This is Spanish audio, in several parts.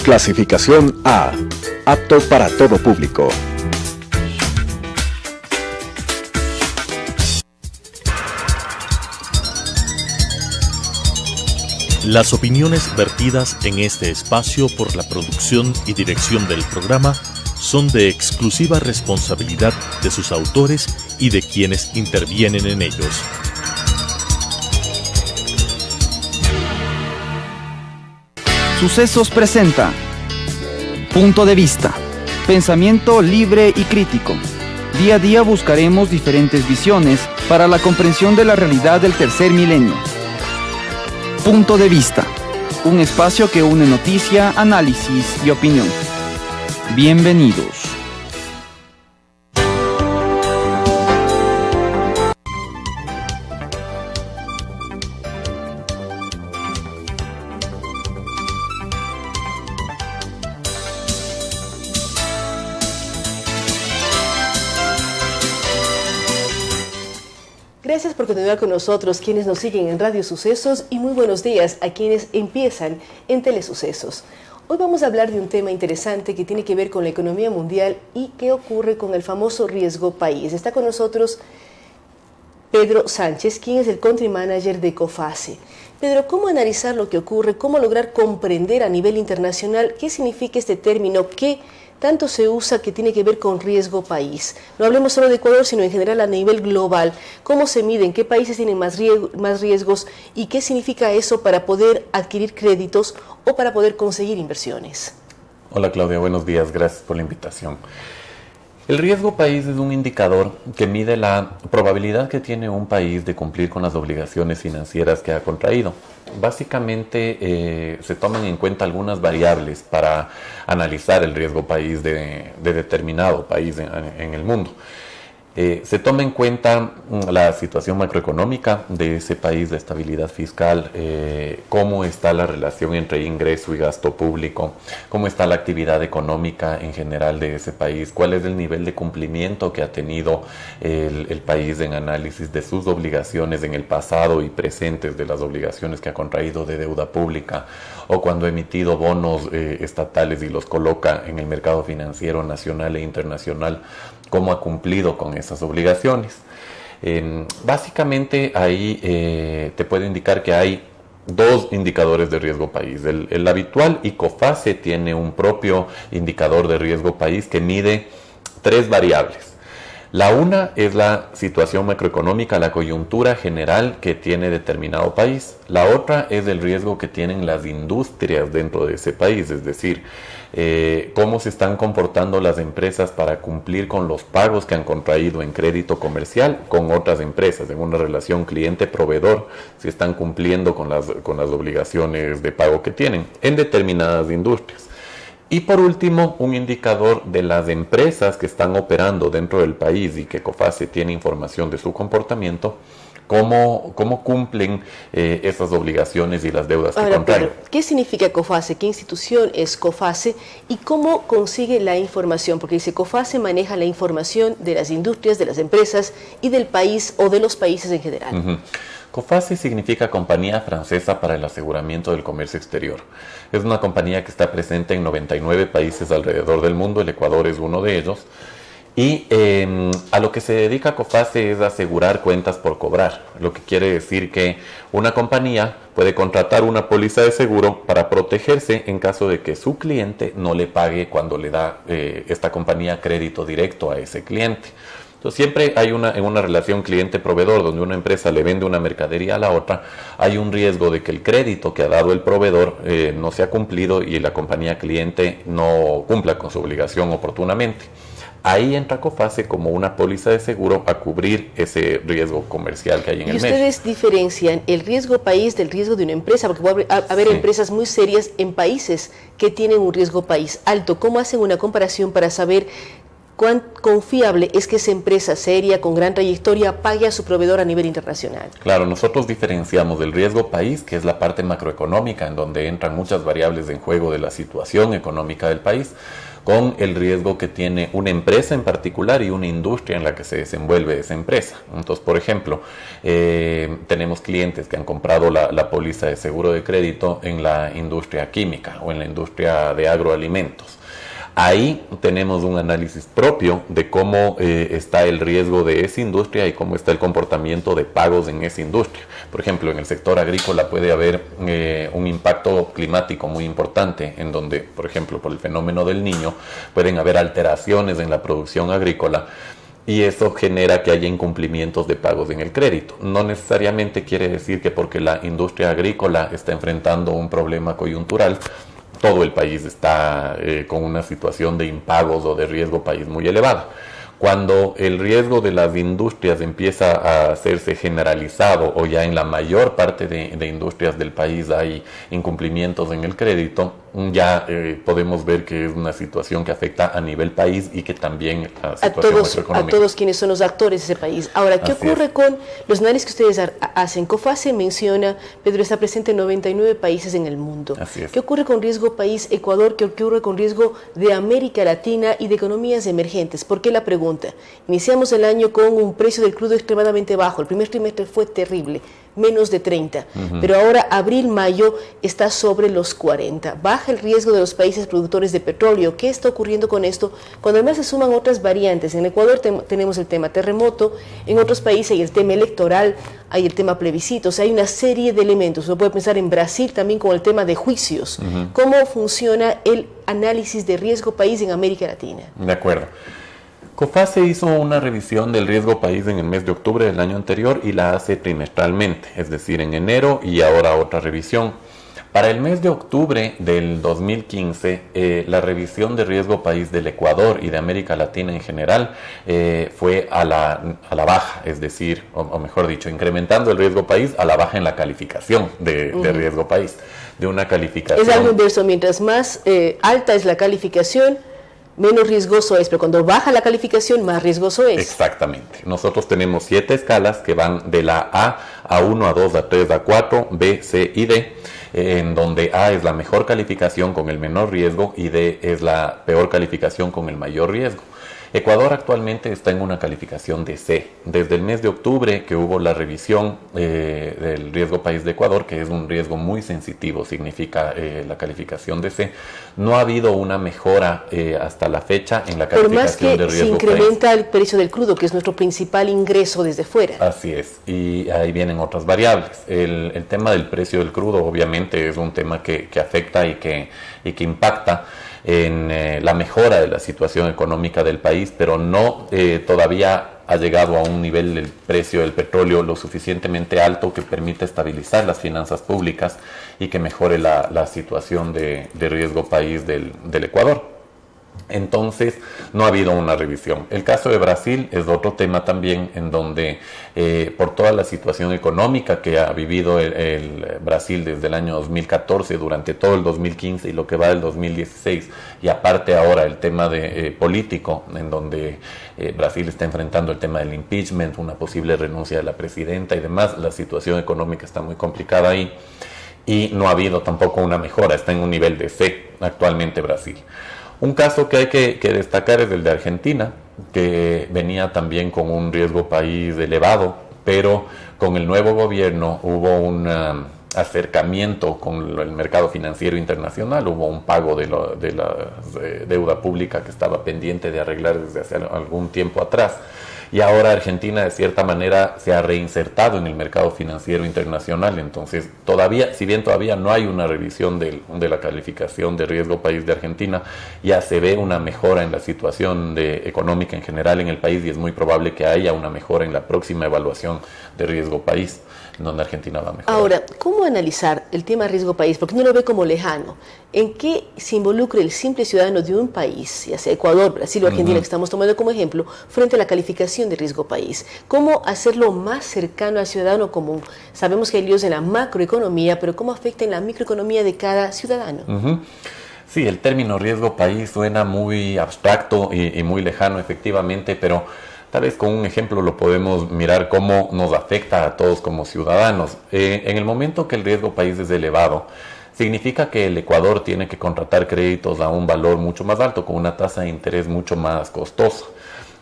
Clasificación A. Apto para todo público. Las opiniones vertidas en este espacio por la producción y dirección del programa son de exclusiva responsabilidad de sus autores y de quienes intervienen en ellos. Sucesos presenta Punto de Vista, pensamiento libre y crítico. Día a día buscaremos diferentes visiones para la comprensión de la realidad del tercer milenio. Punto de Vista, un espacio que une noticia, análisis y opinión. Bienvenidos. Gracias por continuar con nosotros, quienes nos siguen en Radio Sucesos, y muy buenos días a quienes empiezan en Telesucesos. Hoy vamos a hablar de un tema interesante que tiene que ver con la economía mundial y qué ocurre con el famoso riesgo país. Está con nosotros Pedro Sánchez, quien es el Country Manager de COFACE. Pedro, ¿cómo analizar lo que ocurre? ¿Cómo lograr comprender a nivel internacional qué significa este término que tanto se usa, que tiene que ver con riesgo país? No hablemos solo de Ecuador, sino en general a nivel global. ¿Cómo se miden? ¿Qué países tienen más riesgos? ¿Y qué significa eso para poder adquirir créditos o para poder conseguir inversiones? Hola Claudia, buenos días, gracias por la invitación. El riesgo país es un indicador que mide la probabilidad que tiene un país de cumplir con las obligaciones financieras que ha contraído. Básicamente se toman en cuenta algunas variables para analizar el riesgo país de determinado país en el mundo. Se toma en cuenta la situación macroeconómica de ese país, la estabilidad fiscal, cómo está la relación entre ingreso y gasto público, cómo está la actividad económica en general de ese país, cuál es el nivel de cumplimiento que ha tenido el país en análisis de sus obligaciones en el pasado y presentes, de las obligaciones que ha contraído de deuda pública, o cuando ha emitido bonos estatales y los coloca en el mercado financiero nacional e internacional, cómo ha cumplido con esas obligaciones. Básicamente ahí te puedo indicar que hay dos indicadores de riesgo país. El habitual, y COFACE tiene un propio indicador de riesgo país que mide tres variables. La una es la situación macroeconómica, la coyuntura general que tiene determinado país. La otra es el riesgo que tienen las industrias dentro de ese país, es decir, cómo se están comportando las empresas para cumplir con los pagos que han contraído en crédito comercial con otras empresas, en una relación cliente-proveedor, si están cumpliendo con las obligaciones de pago que tienen en determinadas industrias. Y por último, un indicador de las empresas que están operando dentro del país y que COFACE tiene información de su comportamiento, cómo cumplen esas obligaciones y las deudas que contraen. Pedro, ¿qué significa COFACE? ¿Qué institución es COFACE? ¿Y cómo consigue la información? Porque dice COFACE maneja la información de las industrias, de las empresas y del país o de los países en general. COFACE significa Compañía Francesa para el Aseguramiento del Comercio Exterior. Es una compañía que está presente en 99 países alrededor del mundo, el Ecuador es uno de ellos. Y a lo que se dedica COFACE es asegurar cuentas por cobrar, lo que quiere decir que una compañía puede contratar una póliza de seguro para protegerse en caso de que su cliente no le pague cuando le da esta compañía crédito directo a ese cliente. Entonces siempre hay en una relación cliente-proveedor, donde una empresa le vende una mercadería a la otra, hay un riesgo de que el crédito que ha dado el proveedor no sea cumplido y la compañía cliente no cumpla con su obligación oportunamente. Ahí entra COFACE como una póliza de seguro a cubrir ese riesgo comercial que hay en el medio. ¿Y ustedes diferencian el riesgo país del riesgo de una empresa? Porque puede haber empresas muy serias en países que tienen un riesgo país alto. ¿Cómo hacen una comparación para saber ¿Cuán confiable es que esa empresa seria, con gran trayectoria, pague a su proveedor a nivel internacional? Claro, nosotros diferenciamos del riesgo país, que es la parte macroeconómica, en donde entran muchas variables en juego de la situación económica del país, con el riesgo que tiene una empresa en particular y una industria en la que se desenvuelve esa empresa. Entonces, por ejemplo, tenemos clientes que han comprado la póliza de seguro de crédito en la industria química o en la industria de agroalimentos. Ahí tenemos un análisis propio de cómo está el riesgo de esa industria y cómo está el comportamiento de pagos en esa industria. Por ejemplo, en el sector agrícola puede haber un impacto climático muy importante, en donde, por ejemplo, por el fenómeno del Niño, pueden haber alteraciones en la producción agrícola, y eso genera que haya incumplimientos de pagos en el crédito. No necesariamente quiere decir que porque la industria agrícola está enfrentando un problema coyuntural, todo el país está con una situación de impagos o de riesgo país muy elevada. Cuando el riesgo de las industrias empieza a hacerse generalizado o ya en la mayor parte de industrias del país hay incumplimientos en el crédito, ya podemos ver que es una situación que afecta a nivel país y que también a situación macroeconómica. A todos quienes son los actores de ese país. Ahora, ¿qué ocurre con los análisis que ustedes hacen? COFACE menciona, Pedro, está presente en 99 países en el mundo. Así es. ¿Qué ocurre con riesgo país Ecuador? ¿Qué ocurre con riesgo de América Latina y de economías emergentes? ¿Por qué la pregunta? Iniciamos el año con un precio del crudo extremadamente bajo. El primer trimestre fue terrible, menos de 30. Pero ahora, abril, mayo, está sobre los 40. Baja el riesgo de los países productores de petróleo. ¿Qué está ocurriendo con esto? Cuando además se suman otras variantes. En Ecuador tenemos el tema terremoto, en otros países hay el tema electoral, hay el tema plebiscitos, hay una serie de elementos. Uno puede pensar en Brasil también con el tema de juicios. ¿Cómo funciona el análisis de riesgo país en América Latina? De acuerdo. COFACE hizo una revisión del riesgo país en el mes de octubre del año anterior y la hace trimestralmente, es decir, en enero y ahora otra revisión. Para el mes de octubre del 2015, la revisión de riesgo país del Ecuador y de América Latina en general fue a la baja, es decir, o mejor dicho, incrementando el riesgo país a la baja en la calificación de riesgo país, de una calificación. Es algo inverso, mientras más alta es la calificación, menos riesgoso es, pero cuando baja la calificación, más riesgoso es. Exactamente. Nosotros tenemos 7 escalas que van de la A a 1, a 2, a 3, a 4, B, C y D, en donde A es la mejor calificación con el menor riesgo y D es la peor calificación con el mayor riesgo. Ecuador actualmente está en una calificación de C. Desde el mes de octubre que hubo la revisión del riesgo país de Ecuador, que es un riesgo muy sensitivo, significa la calificación de C, no ha habido una mejora hasta la fecha en la calificación de riesgo país. Por más que se incrementa el precio del crudo, que es nuestro principal ingreso desde fuera. Así es, y ahí vienen otras variables. El tema del precio del crudo obviamente es un tema que afecta y que impacta en la mejora de la situación económica del país, pero no todavía ha llegado a un nivel del precio del petróleo lo suficientemente alto que permita estabilizar las finanzas públicas y que mejore la situación de riesgo país del Ecuador. Entonces no ha habido una revisión. El caso de Brasil es otro tema también, en donde por toda la situación económica que ha vivido el Brasil desde el año 2014, durante todo el 2015 y lo que va del 2016, y aparte ahora el tema político, en donde Brasil está enfrentando el tema del impeachment, una posible renuncia de la presidenta y demás, la situación económica está muy complicada ahí y no ha habido tampoco una mejora, está en un nivel de C actualmente Brasil. Un caso que hay que destacar es el de Argentina, que venía también con un riesgo país elevado, pero con el nuevo gobierno hubo un acercamiento con el mercado financiero internacional, hubo un pago de la deuda pública que estaba pendiente de arreglar desde hace algún tiempo atrás. Y ahora Argentina de cierta manera se ha reinsertado en el mercado financiero internacional. Entonces todavía, si bien todavía no hay una revisión de la calificación de riesgo país de Argentina, ya se ve una mejora en la situación económica en general en el país, y es muy probable que haya una mejora en la próxima evaluación de riesgo país, donde Argentina va a mejorar. Ahora, ¿cómo analizar el tema riesgo país? Porque uno lo ve como lejano. ¿En qué se involucra el simple ciudadano de un país, ya sea Ecuador, Brasil o Argentina, que estamos tomando como ejemplo, frente a la calificación de riesgo país? ¿Cómo hacerlo más cercano al ciudadano común? Sabemos que hay líos en la macroeconomía, pero ¿cómo afecta en la microeconomía de cada ciudadano? Sí, el término riesgo país suena muy abstracto y muy lejano, efectivamente, pero tal vez con un ejemplo lo podemos mirar cómo nos afecta a todos como ciudadanos. En el momento que el riesgo país es elevado, significa que el Ecuador tiene que contratar créditos a un valor mucho más alto, con una tasa de interés mucho más costosa.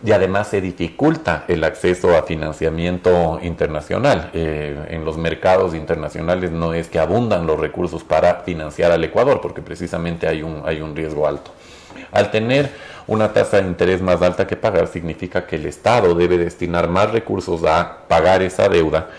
Y además se dificulta el acceso a financiamiento internacional. En los mercados internacionales no es que abundan los recursos para financiar al Ecuador, porque precisamente hay un riesgo alto. Al tener una tasa de interés más alta que pagar, significa que el Estado debe destinar más recursos a pagar esa deuda,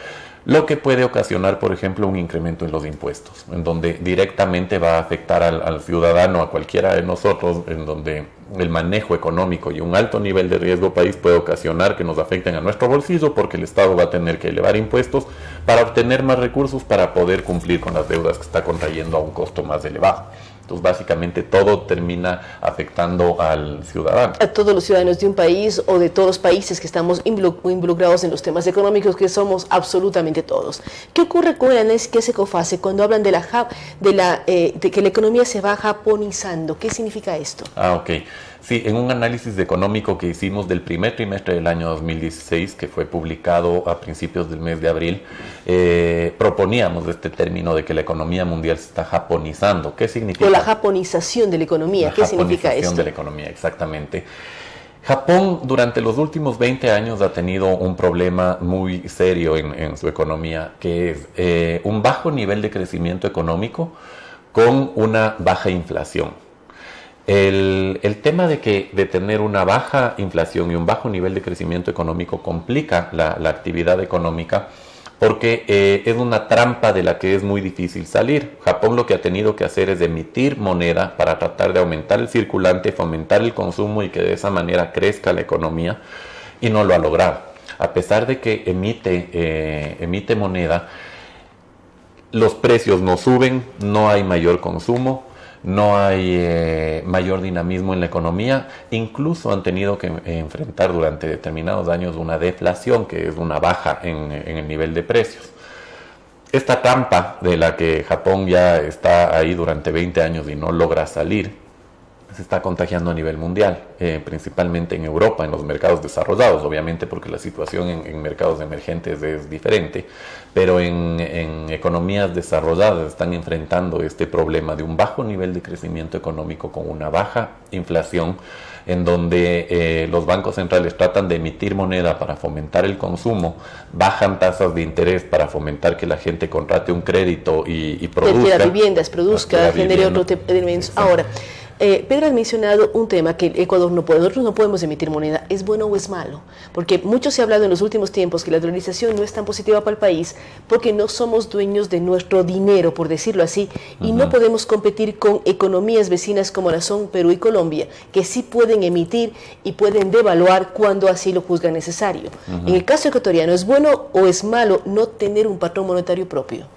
lo que puede ocasionar, por ejemplo, un incremento en los impuestos, en donde directamente va a afectar al ciudadano, a cualquiera de nosotros, en donde el manejo económico y un alto nivel de riesgo país puede ocasionar que nos afecten a nuestro bolsillo, porque el Estado va a tener que elevar impuestos para obtener más recursos para poder cumplir con las deudas que está contrayendo a un costo más elevado. Entonces, básicamente, todo termina afectando al ciudadano. A todos los ciudadanos de un país o de todos los países que estamos involucrados en los temas económicos, que somos absolutamente todos. ¿Qué ocurre con el análisis que hace COFACE cuando hablan de que la economía se va japonizando? ¿Qué significa esto? Ok. Sí, en un análisis económico que hicimos del primer trimestre del año 2016, que fue publicado a principios del mes de abril, proponíamos este término de que la economía mundial se está japonizando. ¿Qué significa? O la japonización de la economía. ¿Qué significa esto? La japonización de la economía, exactamente. Japón durante los últimos 20 años ha tenido un problema muy serio en su economía, que es un bajo nivel de crecimiento económico con una baja inflación. El tema de tener una baja inflación y un bajo nivel de crecimiento económico complica la actividad económica, porque es una trampa de la que es muy difícil salir. Japón lo que ha tenido que hacer es emitir moneda para tratar de aumentar el circulante, fomentar el consumo y que de esa manera crezca la economía, y no lo ha logrado. A pesar de que emite moneda, los precios no suben, no hay mayor consumo, no hay mayor dinamismo en la economía. Incluso han tenido que enfrentar durante determinados años una deflación, que es una baja en el nivel de precios. Esta trampa de la que Japón ya está ahí durante 20 años y no logra salir, se está contagiando a nivel mundial, principalmente en Europa, en los mercados desarrollados, obviamente porque la situación en mercados emergentes es diferente, pero en economías desarrolladas están enfrentando este problema de un bajo nivel de crecimiento económico con una baja inflación, en donde los bancos centrales tratan de emitir moneda para fomentar el consumo, bajan tasas de interés para fomentar que la gente contrate un crédito y produzca. Que las viviendas produzca, genere otro tipo de elementos. Ahora, Pedro ha mencionado un tema que Ecuador no puede, nosotros no podemos emitir moneda. ¿Es bueno o es malo? Porque mucho se ha hablado en los últimos tiempos que la dolarización no es tan positiva para el país porque no somos dueños de nuestro dinero, por decirlo así, y no podemos competir con economías vecinas como la son Perú y Colombia, que sí pueden emitir y pueden devaluar cuando así lo juzgan necesario. En el caso ecuatoriano, ¿es bueno o es malo no tener un patrón monetario propio?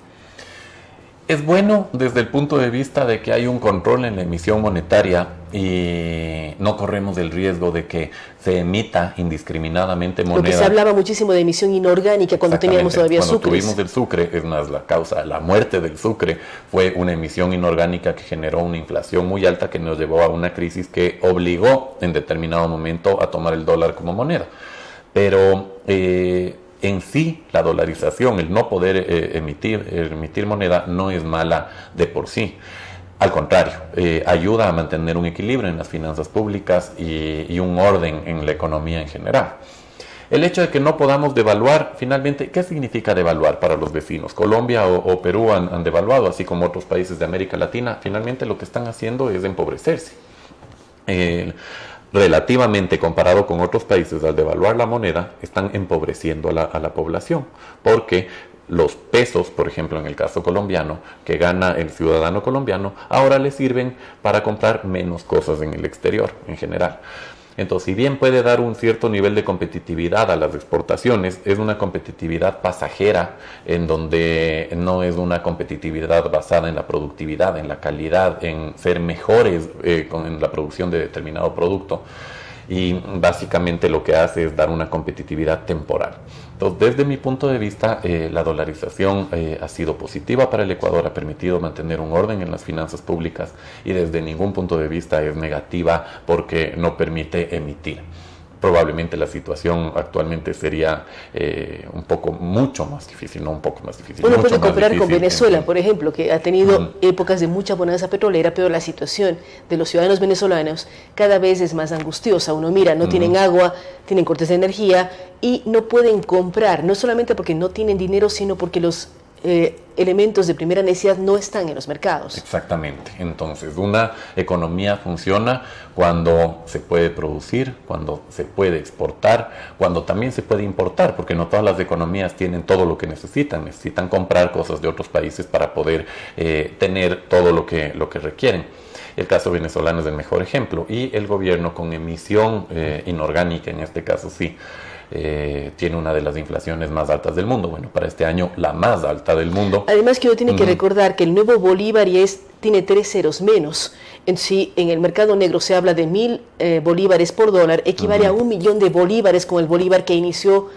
Es bueno desde el punto de vista de que hay un control en la emisión monetaria y no corremos el riesgo de que se emita indiscriminadamente moneda. Porque se hablaba muchísimo de emisión inorgánica cuando teníamos todavía sucres. Cuando tuvimos el sucre, es más, la muerte del sucre fue una emisión inorgánica que generó una inflación muy alta que nos llevó a una crisis que obligó en determinado momento a tomar el dólar como moneda. Pero en sí, la dolarización, el no poder emitir moneda, no es mala de por sí. Al contrario, ayuda a mantener un equilibrio en las finanzas públicas y un orden en la economía en general. El hecho de que no podamos devaluar, finalmente, ¿qué significa devaluar para los vecinos? Colombia o Perú han devaluado, así como otros países de América Latina. Finalmente lo que están haciendo es empobrecerse. Relativamente comparado con otros países, al devaluar la moneda, están empobreciendo a la población, porque los pesos, por ejemplo en el caso colombiano, que gana el ciudadano colombiano, ahora le sirven para comprar menos cosas en el exterior en general. Entonces, si bien puede dar un cierto nivel de competitividad a las exportaciones, es una competitividad pasajera, en donde no es una competitividad basada en la productividad, en la calidad, en ser mejores en la producción de determinado producto. y básicamente lo que hace es dar una competitividad temporal. Entonces, desde mi punto de vista, la dolarización ha sido positiva para el Ecuador, ha permitido mantener un orden en las finanzas públicas y desde ningún punto de vista es negativa porque no permite emitir. Probablemente la situación actualmente sería mucho más difícil, no un poco más difícil. Uno puede comparar con Venezuela, por ejemplo, que ha tenido épocas de mucha bonanza petrolera, pero la situación de los ciudadanos venezolanos cada vez es más angustiosa. Uno mira, no tienen agua, tienen cortes de energía y no pueden comprar, no solamente porque no tienen dinero, sino porque los elementos de primera necesidad no están en los mercados. Exactamente. Entonces, una economía funciona cuando se puede producir, cuando se puede exportar, cuando también se puede importar, porque no todas las economías tienen todo lo que necesitan comprar cosas de otros países para poder tener todo lo que requieren. El caso venezolano es el mejor ejemplo y el gobierno con emisión inorgánica, en este caso sí, tiene una de las inflaciones más altas del mundo. Bueno, para este año la más alta del mundo. Además que uno tiene que recordar que el nuevo bolívar tiene 3 ceros menos. En el mercado negro se habla de 1.000 bolívares por dólar, equivale a 1 millón de bolívares con el bolívar que inició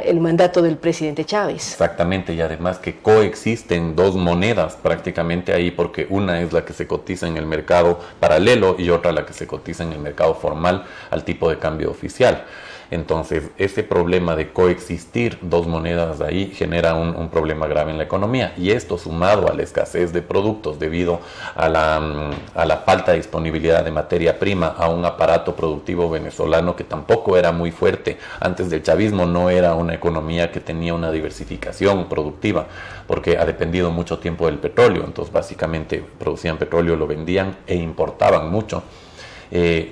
el mandato del presidente Chávez. Exactamente, y además que coexisten dos monedas prácticamente ahí, porque una es la que se cotiza en el mercado paralelo y otra la que se cotiza en el mercado formal al tipo de cambio oficial. Entonces, ese problema de coexistir dos monedas ahí genera un problema grave en la economía, y esto sumado a la escasez de productos debido a la falta de disponibilidad de materia prima, a un aparato productivo venezolano que tampoco era muy fuerte. Antes del chavismo no era una economía que tenía una diversificación productiva, porque ha dependido mucho tiempo del petróleo. Entonces básicamente producían petróleo, lo vendían e importaban mucho.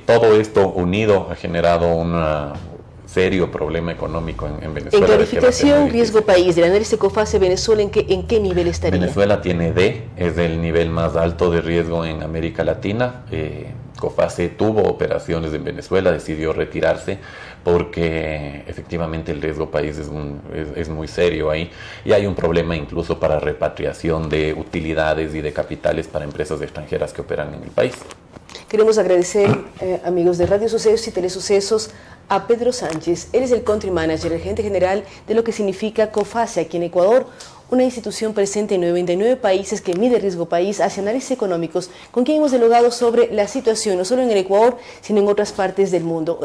Todo esto unido ha generado un serio problema económico en Venezuela. En calificación riesgo país del análisis COFACE, Venezuela, ¿en qué nivel estaría? Venezuela tiene D, es el nivel más alto de riesgo en América Latina. COFACE tuvo operaciones en Venezuela, decidió retirarse porque efectivamente el riesgo país es muy serio ahí, y hay un problema incluso para repatriación de utilidades y de capitales para empresas extranjeras que operan en el país. Queremos agradecer, amigos de Radio Sucesos y Telesucesos, a Pedro Sánchez. Él es el Country Manager, el gerente general de lo que significa COFACE aquí en Ecuador, una institución presente en 99 países que mide riesgo país, hace análisis económicos, con quien hemos dialogado sobre la situación, no solo en el Ecuador, sino en otras partes del mundo.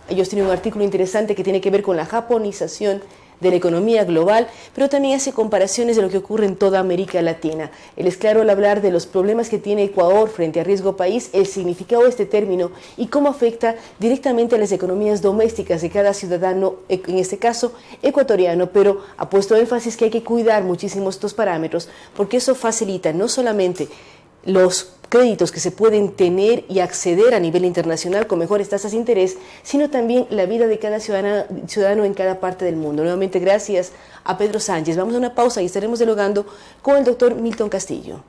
Ellos tienen un artículo interesante que tiene que ver con la japonización de la economía global, pero también hace comparaciones de lo que ocurre en toda América Latina. Él es claro al hablar de los problemas que tiene Ecuador frente a riesgo país, el significado de este término y cómo afecta directamente a las economías domésticas de cada ciudadano, en este caso ecuatoriano, pero ha puesto énfasis que hay que cuidar muchísimo estos parámetros, porque eso facilita no solamente los créditos que se pueden tener y acceder a nivel internacional con mejores tasas de interés, sino también la vida de cada ciudadano en cada parte del mundo. Nuevamente, gracias a Pedro Sánchez. Vamos a una pausa y estaremos dialogando con el doctor Milton Castillo.